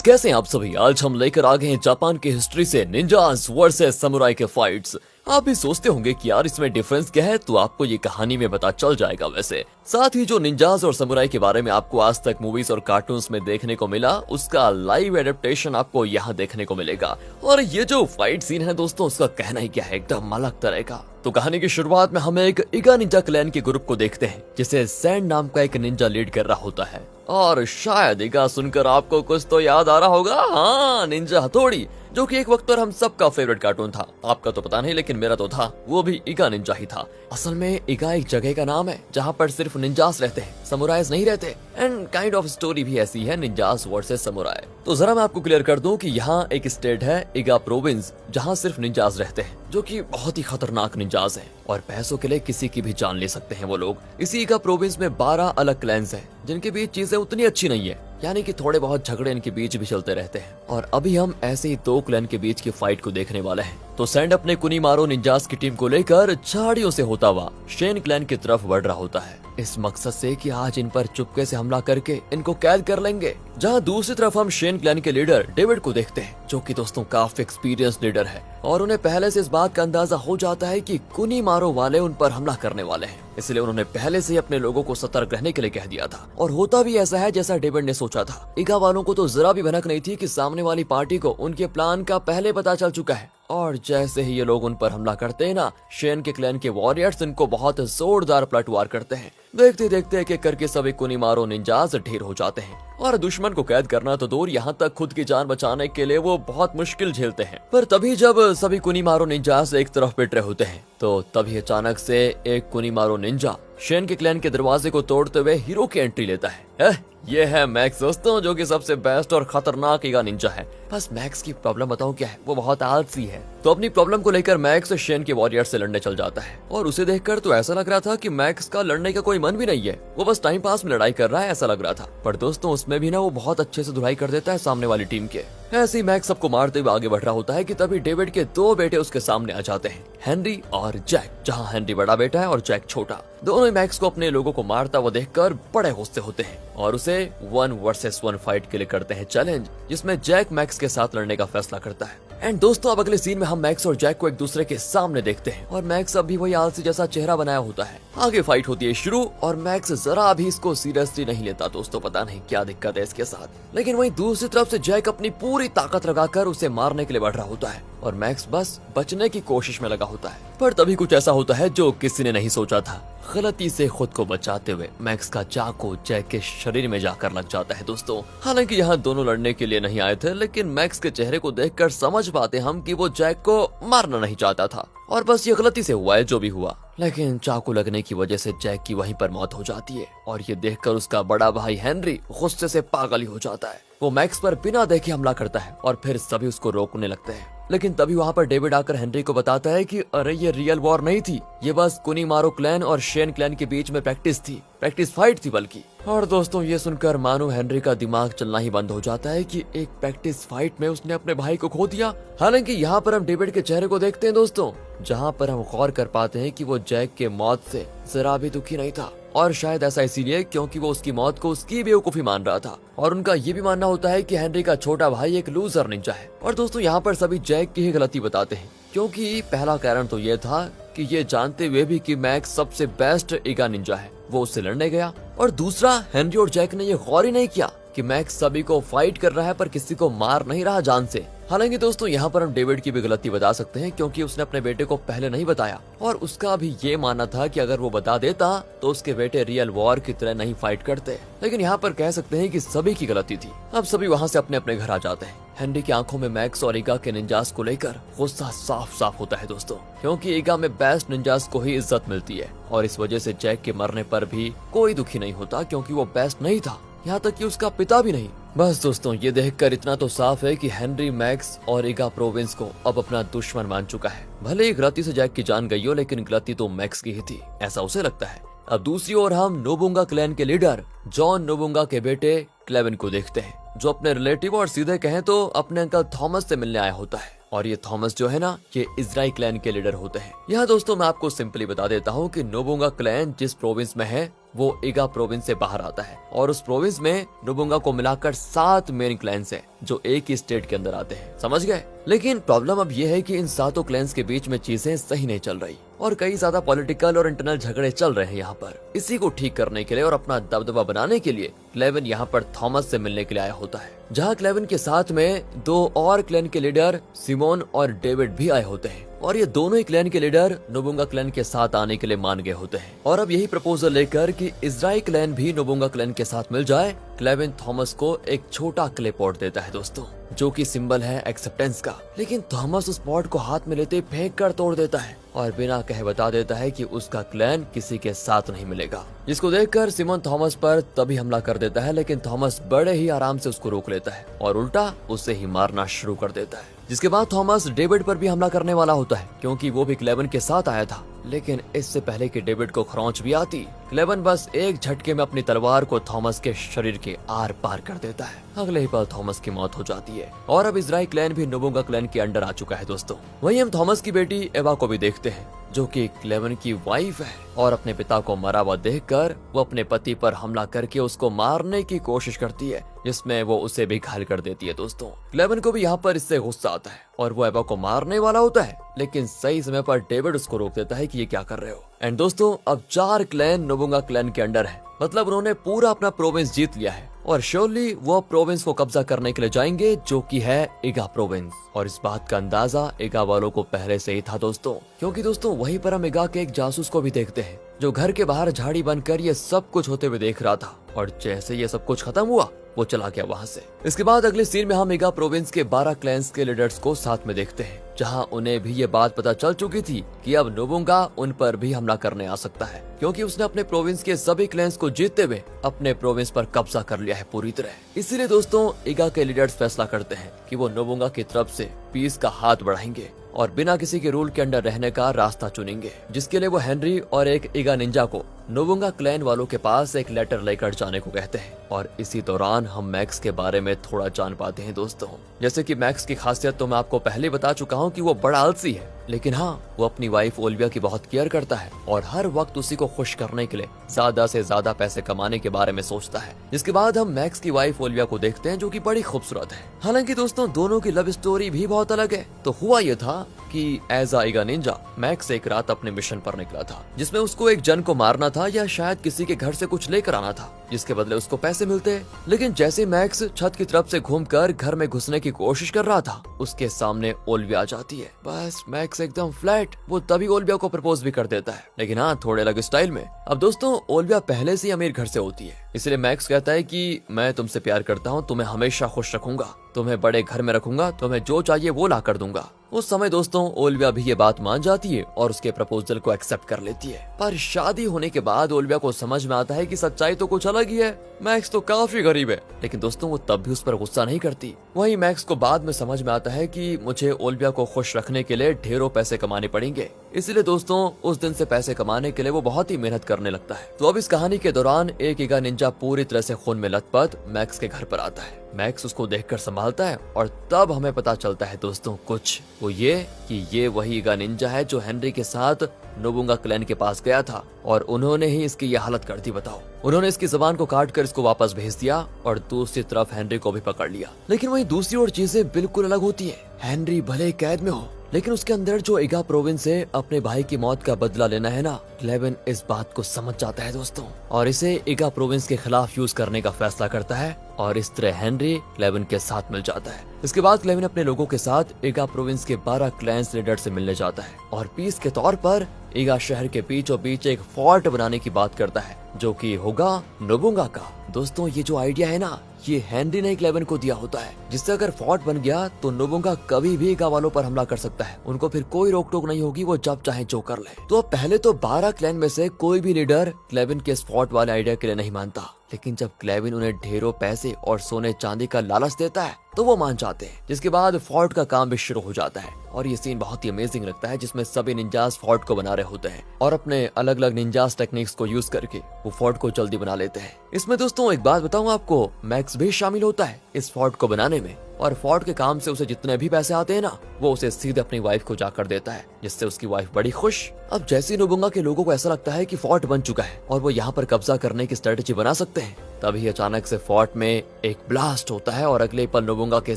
कैसे हैं आप सभी। आज हम लेकर आ गए हैं जापान की हिस्ट्री से निंजास वर्सेस समुराई के फाइट्स। आप भी सोचते होंगे कि यार इसमें डिफरेंस क्या है, तो आपको ये कहानी में पता चल जाएगा। वैसे साथ ही जो निंजास और समुराई के बारे में आपको आज तक मूवीज और कार्टून्स में देखने को मिला, उसका लाइव एडेप्टेशन आपको यहाँ देखने को मिलेगा। और ये जो फाइट सीन है दोस्तों, उसका कहना ही क्या है, एकदम अलग तरह का। तो कहानी की शुरुआत में हम एक इगा निंजा क्लैन के ग्रुप को देखते हैं, जिसे सैंड नाम का एक निंजा लीड कर रहा होता है। और शायद इगा सुनकर आपको कुछ तो याद आ रहा होगा, हाँ, निंजा हथौड़ी, जो कि एक वक्त पर हम सबका फेवरेट कार्टून था। आपका तो पता नहीं, लेकिन मेरा तो था। वो भी इगा निंजा ही था। असल में इगा एक जगह का नाम है जहाँ पर सिर्फ निंजास रहते हैं, समुराइज नहीं रहते। एंड काइंड ऑफ स्टोरी भी ऐसी है, निंजास वर्सेस समुराई। तो जरा मैं आपको क्लियर कर दूं कि यहाँ एक स्टेट है इगा प्रोविंस, जहाँ सिर्फ निंजास रहते हैं, जो कि बहुत ही खतरनाक निंजास हैं और पैसों के लिए किसी की भी जान ले सकते हैं वो लोग। इसी इगा प्रोविंस में 12 अलग क्लैंस हैं, जिनके बीच चीजें उतनी अच्छी नहीं है, यानी कि थोड़े बहुत झगड़े इनके बीच भी चलते रहते हैं। और अभी हम ऐसे ही 2 क्लैन के बीच की फाइट को देखने वाले हैं। तो सैंड अपने कुनीमारो निंजास की टीम को लेकर झाड़ियों से होता हुआ शेन क्लैन की तरफ बढ़ रहा होता है, इस मकसद से कि आज इन पर चुपके से हमला करके इनको कैद कर लेंगे। जहां दूसरी तरफ हम शेन क्लैन के लीडर डेविड को देखते हैं, जो कि दोस्तों काफी एक्सपीरियंस लीडर है और उन्हें पहले से इस बात का अंदाजा हो जाता है कि कुनीमारो वाले उन पर हमला करने वाले हैं। इसलिए उन्होंने पहले से ही अपने लोगों को सतर्क रहने के लिए कह दिया था। और होता भी ऐसा है जैसा डेविड ने सोचा था। इगा वालों को तो जरा भी भनक नहीं थी कि सामने वाली पार्टी को उनके प्लान का पहले पता चल चुका है। और जैसे ही ये लोग उन पर हमला करते हैं ना, शेन के क्लैन के वॉरियर्स इनको बहुत जोरदार पलटवार करते हैं। देखते देखते एक एक करके सभी कुनीमारो निंजास ढेर हो जाते हैं और दुश्मन को कैद करना तो दूर, यहाँ तक खुद की जान बचाने के लिए वो बहुत मुश्किल झेलते हैं। पर तभी जब सभी कुनीमारो निंजास एक तरफ पिट रहे होते हैं, तो तभी अचानक से एक कुनीमारो निंजा शेन के क्लैन के दरवाजे को तोड़ते हुए हीरो की एंट्री लेता है। ये है मैक्स दोस्तों, जो कि सबसे बेस्ट और खतरनाक इगा निंजा है। बस मैक्स की प्रॉब्लम बताऊं क्या है, वो बहुत आलसी है। तो अपनी प्रॉब्लम को लेकर मैक्स शेन के वॉरियर से लड़ने चल जाता है। और उसे देखकर तो ऐसा लग रहा था कि मैक्स का लड़ने का कोई मन भी नहीं है, वो बस टाइम पास में लड़ाई कर रहा है, ऐसा लग रहा था। पर दोस्तों उसमें भी ना वो बहुत अच्छे से धुलाई कर देता है सामने वाली टीम के। ऐसे ही मैक्स सबको मारते हुए आगे बढ़ रहा होता है कि तभी डेविड के 2 बेटे उसके सामने आ जाते हैं, हेनरी और जैक। जहाँ हेनरी बड़ा बेटा है और जैक छोटा। दोनों ही मैक्स को अपने लोगों को मारता हुआ देखकर बड़े गुस्से होते हैं और उसे 1 वर्सेस 1 फाइट के लिए करते हैं चैलेंज, जिसमें जैक मैक्स के साथ लड़ने का फैसला करता है। एंड दोस्तों अब अगले सीन में हम मैक्स और जैक को एक दूसरे के सामने देखते हैं और मैक्स अब भी वही आलसी जैसा चेहरा बनाया होता है। आगे फाइट होती है शुरू और मैक्स जरा भी इसको सीरियसली नहीं लेता दोस्तों, पता नहीं क्या दिक्कत है इसके साथ। लेकिन वहीं दूसरी तरफ से जैक अपनी पूरी ताकत लगाकर उसे मारने के लिए बढ़ रहा होता है और मैक्स बस बचने की कोशिश में लगा होता है। पर तभी कुछ ऐसा होता है जो किसी ने नहीं सोचा था। गलती से खुद को बचाते हुए मैक्स का चाकू जैक के शरीर में जाकर लग जाता है दोस्तों। हालांकि यहाँ दोनों लड़ने के लिए नहीं आए थे, लेकिन मैक्स के चेहरे को देखकर समझ पाते हम कि वो जैक को मारना नहीं चाहता था और बस ये गलती से हुआ है जो भी हुआ। लेकिन चाकू लगने की वजह से जैक की वहीं पर मौत हो जाती है और ये देखकर उसका बड़ा भाई हेनरी गुस्से से पागल ही हो जाता है। वो मैक्स पर बिना देखे हमला करता है और फिर सभी उसको रोकने लगते हैं। लेकिन तभी वहाँ पर डेविड आकर हेनरी को बताता है कि अरे ये रियल वॉर नहीं थी, ये बस कुनीमारो क्लैन और शेन क्लैन के बीच में प्रैक्टिस फाइट थी बल्कि। और दोस्तों ये सुनकर मानो हेनरी का दिमाग चलना ही बंद हो जाता है कि एक प्रैक्टिस फाइट में उसने अपने भाई को खो दिया। हालांकि यहाँ पर हम डेविड के चेहरे को देखते हैं दोस्तों, जहाँ पर हम गौर कर पाते हैं कि वो जैक के मौत से जरा भी दुखी नहीं था। और शायद ऐसा इसीलिए क्योंकि वो उसकी मौत को उसकी बेवकूफी मान रहा था और उनका ये भी मानना होता है कि हेनरी का छोटा भाई एक लूजर निंजा है। और दोस्तों यहाँ पर सभी जैक की ही गलती बताते हैं, क्योंकि पहला कारण तो ये था कि ये जानते हुए भी कि मैक्स सबसे बेस्ट इगा निंजा है, वो उससे लड़ने गया। और दूसरा, हेनरी और जैक ने ये गौर ही नहीं किया कि मैक्स सभी को फाइट कर रहा है पर किसी को मार नहीं रहा जान से। हालांकि दोस्तों यहाँ पर हम डेविड की भी गलती बता सकते हैं, क्योंकि उसने अपने बेटे को पहले नहीं बताया और उसका भी ये मानना था कि अगर वो बता देता तो उसके बेटे रियल वॉर की तरह नहीं फाइट करते। लेकिन यहाँ पर कह सकते हैं कि सभी की गलती थी। अब सभी वहाँ से अपने अपने घर आ जाते हैं। हेनरी की आंखों में मैक्स और इगा के निंजास को लेकर गुस्सा साफ साफ होता है दोस्तों, क्योंकि इगा में बेस्ट निंजास को ही इज्जत मिलती है और इस वजह से जैक के मरने पर भी कोई दुखी नहीं होता, क्योंकि वो बेस्ट नहीं था, यहाँ तक कि उसका पिता भी नहीं। बस दोस्तों ये देखकर इतना तो साफ है कि हेनरी मैक्स और इगा प्रोविंस को अब अपना दुश्मन मान चुका है। भले ही गलती से जैक की जान गई हो, लेकिन गलती तो मैक्स की ही थी, ऐसा उसे लगता है। अब दूसरी ओर हम नोबुंगा क्लैन के लीडर जॉन नोबुंगा के बेटे क्लेविन को देखते हैं, जो अपने रिलेटिव और सीधे कहें तो अपने अंकल थॉमस से मिलने आया होता है। और ये थॉमस जो है ना, ये इजराइल क्लैन के लीडर होते हैं। यहाँ दोस्तों मैं आपको सिंपली बता देता हूँ कि नोबुंगा क्लैन जिस प्रोविंस में है वो ईगा प्रोविंस से बाहर आता है और उस प्रोविंस में नोबुंगा को मिलाकर 7 मेन क्लैंस हैं जो एक ही स्टेट के अंदर आते हैं, समझ गए। लेकिन प्रॉब्लम अब ये है कि इन 7 क्लैंस के बीच में चीजें सही नहीं चल रही और कई ज्यादा पॉलिटिकल और इंटरनल झगड़े चल रहे हैं यहाँ पर। इसी को ठीक करने के लिए और अपना दबदबा बनाने के लिए क्लेवन यहाँ पर थॉमस से मिलने के लिए आया होता है, जहाँ क्लेवन के साथ में 2 और क्लैन के लीडर सिमोन और डेविड भी आए होते हैं और ये दोनों ही क्लैन के लीडर नोबुंगा क्लैन के साथ आने के लिए मान गए होते हैं। और अब यही प्रपोजल लेकर कि इजराइल क्लैन भी नोबुंगा क्लैन के साथ मिल जाए, क्लेवन थॉमस को एक छोटा क्ले पॉट देता है दोस्तों, जो कि सिंबल है एक्सेप्टेंस का। लेकिन थॉमस उस पॉट को हाथ में लेते फेंक कर तोड़ देता है और बिना कहे बता देता है कि उसका क्लैन किसी के साथ नहीं मिलेगा, जिसको देखकर सिमोन थॉमस पर तभी हमला कर देता है। लेकिन थॉमस बड़े ही आराम से उसको रोक लेता है और उल्टा उसे ही मारना शुरू कर देता है, जिसके बाद थॉमस डेविड पर भी हमला करने वाला होता है क्योंकि वो भी क्लेवन के साथ आया था। लेकिन इससे पहले कि डेविड को खरोंच भी आती, क्लेवन बस एक झटके में अपनी तलवार को थॉमस के शरीर के आर पार कर देता है। अगले ही पल थॉमस की मौत हो जाती है और अब इजराइल क्लैन भी नोबुंगा क्लैन के अंडर आ चुका है दोस्तों। वहीं हम थॉमस की बेटी एवा को भी देखते हैं, जो कि क्लेवन की वाइफ है और अपने पिता को मरा हुआ देखकर वो अपने पति पर हमला करके उसको मारने की कोशिश करती है, जिसमें वो उसे भी घायल कर देती है दोस्तों। क्लेवन को भी यहाँ पर इससे गुस्सा आता है और वो एवा को मारने वाला होता है, लेकिन सही समय पर डेविड उसको रोक देता है कि ये क्या कर रहे हो। एंड दोस्तों अब 4 क्लैन नोबुंगा क्लैन के अंडर है, मतलब उन्होंने पूरा अपना प्रोविंस जीत लिया है और श्योरली वो प्रोविंस को कब्जा करने के लिए जाएंगे, जो कि है ईगा प्रोविंस। और इस बात का अंदाजा ईगा वालों को पहले से ही था दोस्तों, क्योंकि दोस्तों वहीं पर हम ईगा के एक जासूस को भी देखते हैं जो घर के बाहर झाड़ी बनकर ये सब कुछ होते हुए देख रहा था और जैसे ये सब कुछ खत्म हुआ वो चला गया वहाँ से। इसके बाद अगले सीन में हम ईगा प्रोविंस के 12 क्लैंस के लीडर्स को साथ में देखते हैं, जहाँ उन्हें भी ये बात पता चल चुकी थी कि अब नोबुंगा उन पर भी हमला करने आ सकता है, क्योंकि उसने अपने प्रोविंस के सभी क्लैंस को जीतते हुए अपने प्रोविंस पर कब्जा कर लिया है पूरी तरह। इसीलिए दोस्तों ईगा के लीडर्स फैसला करते हैं कि वो नोबुंगा की तरफ से पीस का हाथ बढ़ाएंगे और बिना किसी के रूल के अंडर रहने का रास्ता चुनेंगे, जिसके लिए वो हेनरी और एक ईगा निंजा को नोबुंगा क्लैन वालों के पास एक लेटर लेकर जाने को कहते हैं। और इसी दौरान हम मैक्स के बारे में थोड़ा जान पाते हैं दोस्तों। जैसे कि मैक्स की खासियत तो मैं आपको पहले बता चुका हूँ कि वो बड़ा आलसी है, लेकिन हाँ वो अपनी वाइफ ओलिविया की बहुत केयर करता है और हर वक्त उसी को खुश करने के लिए ज्यादा से ज्यादा पैसे कमाने के बारे में सोचता है। जिसके बाद हम मैक्स की वाइफ ओलिविया को देखते हैं, जो कि बड़ी खूबसूरत है। हालांकि दोस्तों दोनों की लव स्टोरी भी बहुत अलग है। तो हुआ ये था कि एज अ ईगा निंजा मैक्स एक रात अपने मिशन पर निकला था, जिसमें उसको एक जन को मारना था या शायद किसी के घर से कुछ लेकर आना था, जिसके बदले उसको पैसे मिलते। लेकिन जैसे मैक्स छत की तरफ से घूमकर घर में घुसने की कोशिश कर रहा था, उसके सामने ओलिविया आ जाती है। बस मैक्स एकदम फ्लैट, वो तभी ओलिविया को प्रपोज भी कर देता है, लेकिन हाँ थोड़े अलग स्टाइल में। अब दोस्तों ओलिविया पहले से ही अमीर घर से होती है, इसलिए मैक्स कहता है कि मैं तुमसे प्यार करता हूँ, तुम्हें हमेशा खुश रखूंगा, तुम्हें बड़े घर में रखूंगा, तुम्हें जो चाहिए वो ला कर दूंगा। उस समय दोस्तों ओलिविया भी ये बात मान जाती है और उसके प्रपोजल को एक्सेप्ट कर लेती है। पर शादी होने के बाद ओलिविया को समझ में आता है कि सच्चाई तो कुछ अलग ही है, मैक्स तो काफी गरीब है। लेकिन दोस्तों वो तब भी उस पर गुस्सा नहीं करती। वहीं मैक्स को बाद में समझ में आता है कि मुझे ओलिविया को खुश रखने के लिए ढेरों पैसे कमाने पड़ेंगे, इसलिए दोस्तों उस दिन से पैसे कमाने के लिए वो बहुत ही मेहनत करने लगता है। तो अब इस कहानी के दौरान एक ईगा निंजा पूरी तरह से खून में लथपथ मैक्स के घर पर आता है। मैक्स उसको देखकर संभालता है और तब हमें पता चलता है दोस्तों कुछ, वो ये कि ये वही ईगा निंजा है जो हेनरी के साथ नोबुंगा क्लैन के पास गया था और उन्होंने ही इसकी ये हालत कर दी। बताओ, उन्होंने इसकी जबान को काट कर इसको वापस भेज दिया और दूसरी तरफ हेनरी को भी पकड़ लिया। लेकिन वहीं दूसरी ओर चीजें बिल्कुल अलग होती है। हेनरी भले कैद में हो, लेकिन उसके अंदर जो ईगा प्रोविंस से अपने भाई की मौत का बदला लेना है ना, क्लेवन इस बात को समझ जाता है दोस्तों और इसे ईगा प्रोविंस के खिलाफ यूज करने का फैसला करता है और इस तरह हेनरी क्लेवन के साथ मिल जाता है। इसके बाद क्लेवन अपने लोगों के साथ ईगा प्रोविंस के 12 क्लैंस लीडर से मिलने जाता है और पीस के तौर पर ईगा शहर के बीचों बीच एक फोर्ट बनाने की बात करता है, जो कि होगा नोबुंगा का। दोस्तों ये जो आइडिया है ना, ये हेनरी ने क्लेवन को दिया होता है, जिससे अगर फोर्ट बन गया तो नोबुंगा कभी भी ईगा वालों पर हमला कर सकता है। उनको फिर कोई रोक टोक नहीं होगी, वो जब चाहे जो कर ले। तो अब पहले तो 12 क्लैन में से कोई भी लीडर क्लेवन के इस फोर्ट वाले आइडिया के लिए नहीं मानता, लेकिन जब क्लेवन उन्हें ढेरों पैसे और सोने चांदी का लालच देता है तो वो मान जाते हैं। जिसके बाद फोर्ट का काम भी शुरू हो जाता है और ये सीन बहुत ही अमेजिंग लगता है, जिसमें सभी निंजास फोर्ट को बना रहे होते हैं और अपने अलग अलग निंजास टेक्निक्स को यूज करके वो फोर्ट को जल्दी बना लेते हैं। इसमें दोस्तों एक बात बताऊं आपको, मैक्स भी शामिल होता है इस फोर्ट को बनाने में। और फोर्ट के काम से उसे जितने भी पैसे आते हैं ना, वो उसे सीधे अपनी वाइफ को जाकर देता है, जिससे उसकी वाइफ बड़ी खुश। अब जैसे नोबुंगा के लोगों को ऐसा लगता है कि फोर्ट बन चुका है और वो यहाँ पर कब्जा करने की स्ट्रेटेजी बना सकते हैं, तभी अचानक से फोर्ट में एक ब्लास्ट होता है और अगले पल नोबुंगा के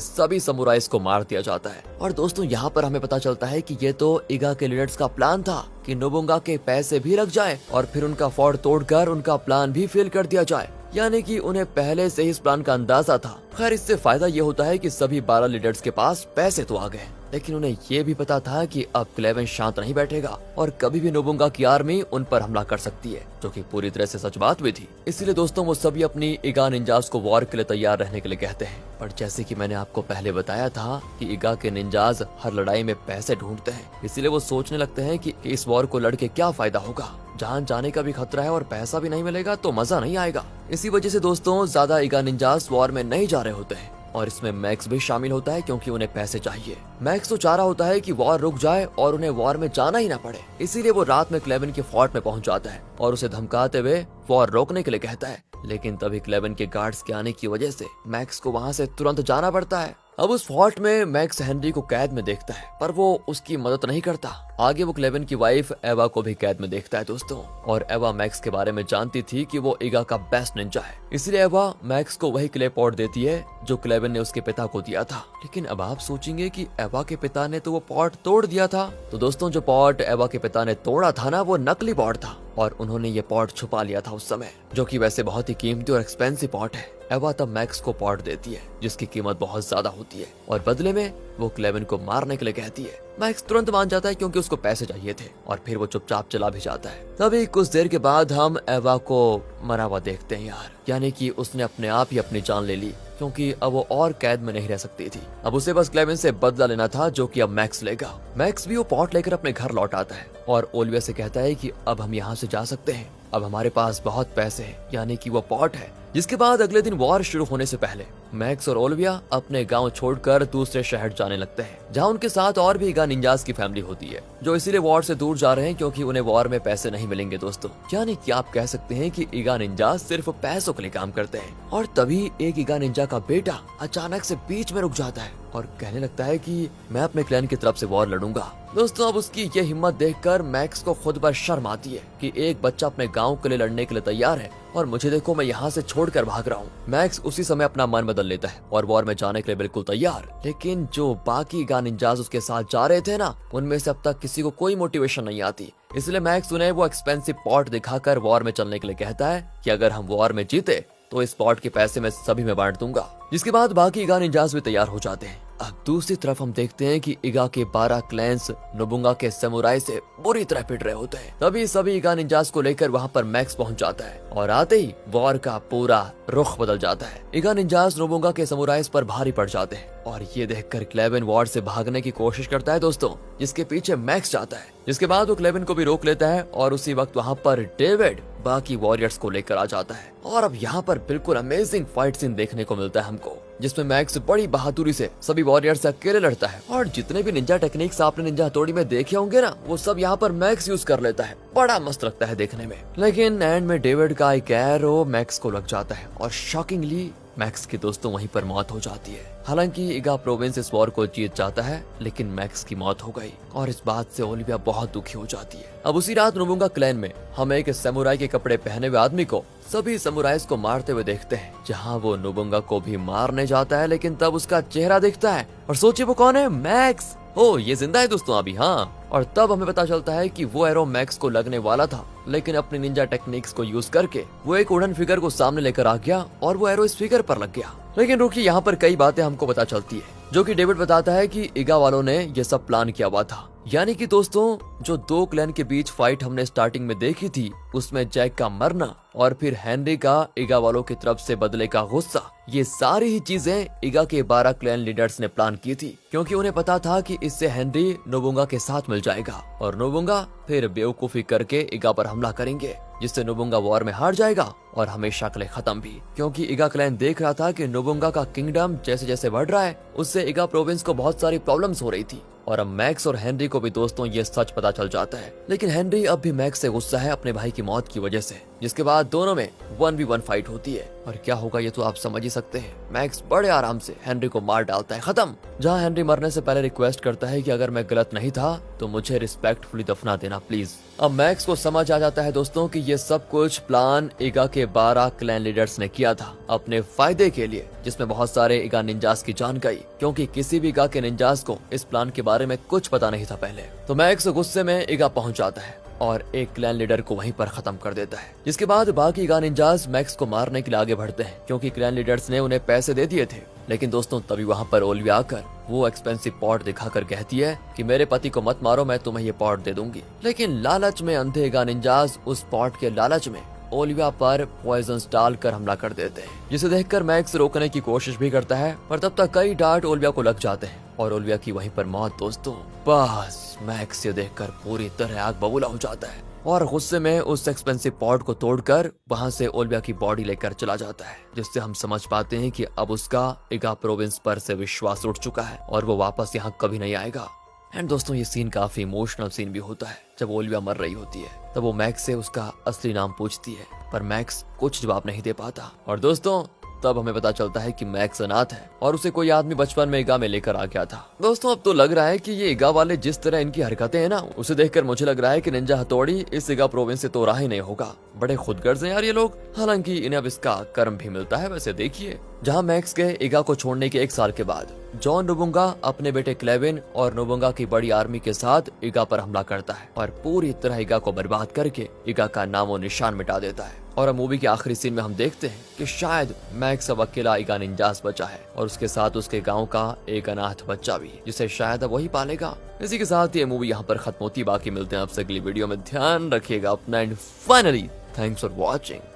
सभी समुराइज को मार दिया जाता है। और दोस्तों यहाँ पर हमें पता चलता है कि ये तो इगा के लीडर्स का प्लान था कि नोबुंगा के पैसे भी लग जाए और फिर उनका फोर्ट तोड़कर उनका प्लान भी फेल कर दिया जाए, यानी कि उन्हें पहले से ही इस प्लान का अंदाजा था। खैर इससे फायदा ये होता है कि सभी 12 लीडर्स के पास पैसे तो आ गए, लेकिन उन्हें ये भी पता था कि अब क्लेवेन शांत नहीं बैठेगा और कभी भी नोबुंगा की आर्मी उन पर हमला कर सकती है, जो कि पूरी तरह से सच बात भी थी। इसीलिए दोस्तों वो सभी अपनी इगा निंजास को वॉर के लिए तैयार रहने के लिए कहते हैं। पर जैसे कि मैंने आपको पहले बताया था कि इगा के निंजाज हर लड़ाई में पैसे ढूंढते हैं, इसीलिए वो सोचने लगते हैं कि इस वॉर को लड़के क्या फायदा होगा, जान जाने का भी खतरा है और पैसा भी नहीं मिलेगा तो मजा नहीं आएगा। इसी वजह से दोस्तों ज्यादा इगा निंजास वॉर में नहीं जा रहे होते हैं और इसमें मैक्स भी शामिल होता है, क्योंकि उन्हें पैसे चाहिए। मैक्स तो चाह रहा होता है कि वॉर रुक जाए और उन्हें वॉर में जाना ही ना पड़े, इसीलिए वो रात में क्लेवेन के फोर्ट में पहुंच जाता है और उसे धमकाते हुए वॉर रोकने के लिए कहता है। लेकिन तभी क्लेवेन के गार्ड्स के आने की वजह से मैक्स को वहां से तुरंत जाना पड़ता है। अब उस फोर्ट में मैक्स हेनरी को कैद में देखता है, पर वो उसकी मदद नहीं करता। आगे वो क्लेवेन की वाइफ एवा को भी कैद में देखता है दोस्तों, और एवा मैक्स के बारे में जानती थी कि वो इगा का बेस्ट निंजा है, इसलिए एवा मैक्स को वही क्ले पॉट देती है जो क्लेवेन ने उसके पिता को दिया था। लेकिन अब आप सोचेंगे कि एवा के पिता ने तो वो पॉट तोड़ दिया था। तो दोस्तों जो पॉट एवा के पिता ने तोड़ा था ना, वो नकली पॉट था और उन्होंने ये पॉट छुपा लिया था उस समय, जो कि वैसे बहुत ही कीमती और एक्सपेंसिव पॉट है। एवा तब मैक्स को पॉट देती है जिसकी कीमत बहुत ज्यादा होती है और बदले में वो क्लेवेन को मारने के लिए कहती है। मैक्स तुरंत मान जाता है क्योंकि उसको पैसे चाहिए थे और फिर वो चुपचाप चला भी जाता है। तभी कुछ देर के बाद हम एवा को मरा हुआ देखते हैं यार, यानी कि उसने अपने आप ही अपनी जान ले ली, क्योंकि अब वो और कैद में नहीं रह सकती थी। अब उसे बस क्लेवेन से बदला लेना था, जो कि अब मैक्स लेगा। मैक्स भी वो पॉट लेकर अपने घर लौट आता है और ओलिविया से कहता है कि अब हम यहाँ से जा सकते हैं, अब हमारे पास बहुत पैसे हैं, यानी कि वो पॉट है। जिसके बाद अगले दिन वॉर शुरू होने से पहले मैक्स और ओलिविया अपने गांव छोड़कर दूसरे शहर जाने लगते हैं, जहां उनके साथ और भी इगा निंजास की फैमिली होती है, जो इसीलिए वॉर से दूर जा रहे हैं क्योंकि उन्हें वॉर में पैसे नहीं मिलेंगे दोस्तों। यानी कि आप कह सकते हैं कि इगा निंजास सिर्फ पैसों के लिए काम करते हैं। और तभी एक इगा निंजा का बेटा अचानक से बीच में रुक जाता है और कहने लगता है कि मैं अपने क्लैन की तरफ से वॉर लड़ूंगा। दोस्तों अब उसकी ये हिम्मत देखकर मैक्स को खुद पर शर्म आती है कि एक बच्चा अपने गांव के लिए लड़ने के लिए तैयार है और मुझे देखो मैं यहाँ से छोड़कर भाग रहा हूँ। मैक्स उसी समय अपना मन बदल लेता है और वॉर में जाने के लिए बिल्कुल तैयार। लेकिन जो बाकी इगा निंजास उसके साथ जा रहे थे ना, उनमें से अब तक किसी को कोई मोटिवेशन नहीं आती, इसलिए मैक्स उन्हें वो एक्सपेंसिव पॉट दिखाकर वॉर में चलने के लिए कहता है कि अगर हम वॉर में जीते तो इस पॉट के पैसे मैं सभी में बांट दूंगा। जिसके बाद बाकी इगा निंजास भी तैयार हो जाते हैं। अब दूसरी तरफ हम देखते हैं कि इगा के 12 क्लैंस नोबुंगा के समुराई से बुरी तरह पिट रहे होते हैं। तभी सभी इगा निंजास को लेकर वहां पर मैक्स पहुंच जाता है और आते ही वॉर का पूरा रुख बदल जाता है। इगा निंजास नोबुंगा के समुराइज पर भारी पड़ जाते हैं और ये देखकर क्लेवेन वॉर से भागने की कोशिश करता है दोस्तों, जिसके पीछे मैक्स जाता है। जिसके बाद वो क्लेवेन को भी रोक लेता है और उसी वक्त वहाँ पर डेविड बाकी वॉरियर्स को लेकर आ जाता है। और अब यहाँ पर बिल्कुल अमेजिंग फाइट सीन देखने को मिलता है हमको, जिसमें मैक्स बड़ी बहादुरी से सभी वॉरियर्स से अकेले लड़ता है और जितने भी निंजा टेक्निक्स आपने निंजा हथौड़ी में देखे होंगे ना, वो सब यहाँ पर मैक्स यूज कर लेता है। बड़ा मस्त लगता है देखने में। लेकिन एंड में डेविड का एक एरो मैक्स को लग जाता है और शॉकिंगली मैक्स की दोस्तों वहीं पर मौत हो जाती है। हालांकि इगा प्रोविंस इस वॉर को जीत जाता है, लेकिन मैक्स की मौत हो गई और इस बात से ओलिविया बहुत दुखी हो जाती है। अब उसी रात नोबुंगा क्लैन में हम एक समुराई के कपड़े पहने हुए आदमी को सभी समुराइज को मारते हुए देखते हैं, जहां वो नोबुंगा को भी मारने जाता है, लेकिन तब उसका चेहरा दिखता है और सोचिए वो कौन है, मैक्स। ओ ये जिंदा है दोस्तों अभी। हाँ, और तब हमें पता चलता है कि वो एरो मैक्स को लगने वाला था, लेकिन अपनी निंजा टेक्निक्स को यूज करके वो एक वुडन फिगर को सामने लेकर आ गया और वो एरो इस फिगर पर लग गया। लेकिन रुकिए, यहाँ पर कई बातें हमको पता चलती है, जो कि डेविड बताता है कि इगा वालों ने ये सब प्लान किया हुआ था। यानी कि दोस्तों जो दो क्लैन के बीच फाइट हमने स्टार्टिंग में देखी थी, उसमें जैक का मरना और फिर हेनरी का इगा वालों की तरफ से बदले का गुस्सा, ये सारी ही चीजें इगा के 12 क्लैन लीडर्स ने प्लान की थी, क्योंकि उन्हें पता था कि इससे हेनरी नोबुंगा के साथ मिल जाएगा और नोबुंगा फिर बेवकूफी करके इगा पर हमला करेंगे, जिससे नोबुंगा वॉर में हार जाएगा और हमेशा के लिए खत्म भी। क्योंकि इगा क्लैन देख रहा था कि नोबुंगा का किंगडम जैसे जैसे बढ़ रहा है, उससे इगा प्रोविंस को बहुत सारी प्रॉब्लम्स हो रही थी और अब मैक्स और हेनरी को भी दोस्तों ये सच पता चल जाता है। लेकिन हेनरी अब भी मैक्स से गुस्सा है अपने भाई की मौत की वजह से, जिसके बाद दोनों में 1v1 फाइट होती है। और क्या होगा ये तो आप समझ ही सकते हैं। मैक्स बड़े आराम से हेनरी को मार डालता है, खत्म। जहाँ हेनरी मरने से पहले रिक्वेस्ट करता है कि अगर मैं गलत नहीं था तो मुझे रिस्पेक्टफुली दफना देना प्लीज। अब मैक्स को समझ आ जाता है दोस्तों कि ये सब कुछ प्लान ईगा के 12 क्लैन लीडर्स ने किया था अपने फायदे के लिए, जिसमें बहुत सारे ईगा निंजास की जान गई, क्योंकि किसी भी ईगा के निंजास को इस प्लान के बारे में कुछ पता नहीं था पहले। तो मैक्स गुस्से में ईगा पहुंच जाता है और एक क्लैन लीडर को वहीं पर खत्म कर देता है। जिसके बाद बाकी ईगा निंजास मैक्स को मारने के लिए आगे बढ़ते हैं, क्योंकि क्लैन लीडर्स ने उन्हें पैसे दे दिए थे। लेकिन दोस्तों तभी वहाँ पर ओलिविया आकर वो एक्सपेंसिव पॉट दिखाकर कहती है कि मेरे पति को मत मारो, मैं तुम्हें ये पॉट दे दूंगी। लेकिन लालच में अंधे ईगा निंजास उस पॉट के लालच में ओलिविया पर पॉइजन डालकर हमला कर देते हैं, जिसे देखकर मैक्स रोकने की कोशिश भी करता है, पर तब तक कई डार्ट ओलिविया को लग जाते हैं और ओलिविया की वहीं पर मौत। दोस्तों बस मैक्स ये देखकर पूरी तरह आग बबूला हो जाता है और गुस्से में उस एक्सपेंसिव पॉट को तोड़कर वहां से ओलिविया की बॉडी लेकर चला जाता है, जिससे हम समझ पाते हैं कि अब उसका ईगा प्रोविंस पर से विश्वास उठ चुका है और वो वापस यहाँ कभी नहीं आएगा। एंड दोस्तों ये सीन काफी इमोशनल सीन भी होता है। जब ओलिविया मर रही होती है तब वो मैक्स से उसका असली नाम पूछती है, पर मैक्स कुछ जवाब नहीं दे पाता। और दोस्तों तब हमें पता चलता है कि मैक्स अनाथ है और उसे कोई आदमी बचपन में ईगा में लेकर आ गया था। दोस्तों अब तो लग रहा है कि ये ईगा वाले जिस तरह इनकी हरकतें हैं ना, उसे देखकर मुझे लग रहा है कि निंजा हथौड़ी इस ईगा प्रोविंस से तो रहा ही नहीं होगा। बड़े खुदगर्ज हैं यार ये लोग। हालांकि इन्हें अब इसका कर्म भी मिलता है। वैसे देखिए, जहां मैक्स के ईगा को छोड़ने के 1 साल के बाद जॉन नोबुंगा अपने बेटे क्लेविन और नोबुंगा की बड़ी आर्मी के साथ ईगा पर हमला करता है और पूरी तरह ईगा को बर्बाद करके ईगा का नामो निशान मिटा देता है। और अब मूवी के आखिरी सीन में हम देखते हैं कि शायद मैक्स अब अकेला ईगा निंजास बचा है और उसके साथ उसके गांव का एक अनाथ बच्चा भी, जिसे शायद अब वही पालेगा। इसी के साथ ये मूवी यहाँ पर खत्म होती है। बाकी मिलते हैं आपसे अगली वीडियो में। ध्यान रखिएगा अपना and finally thanks for watching.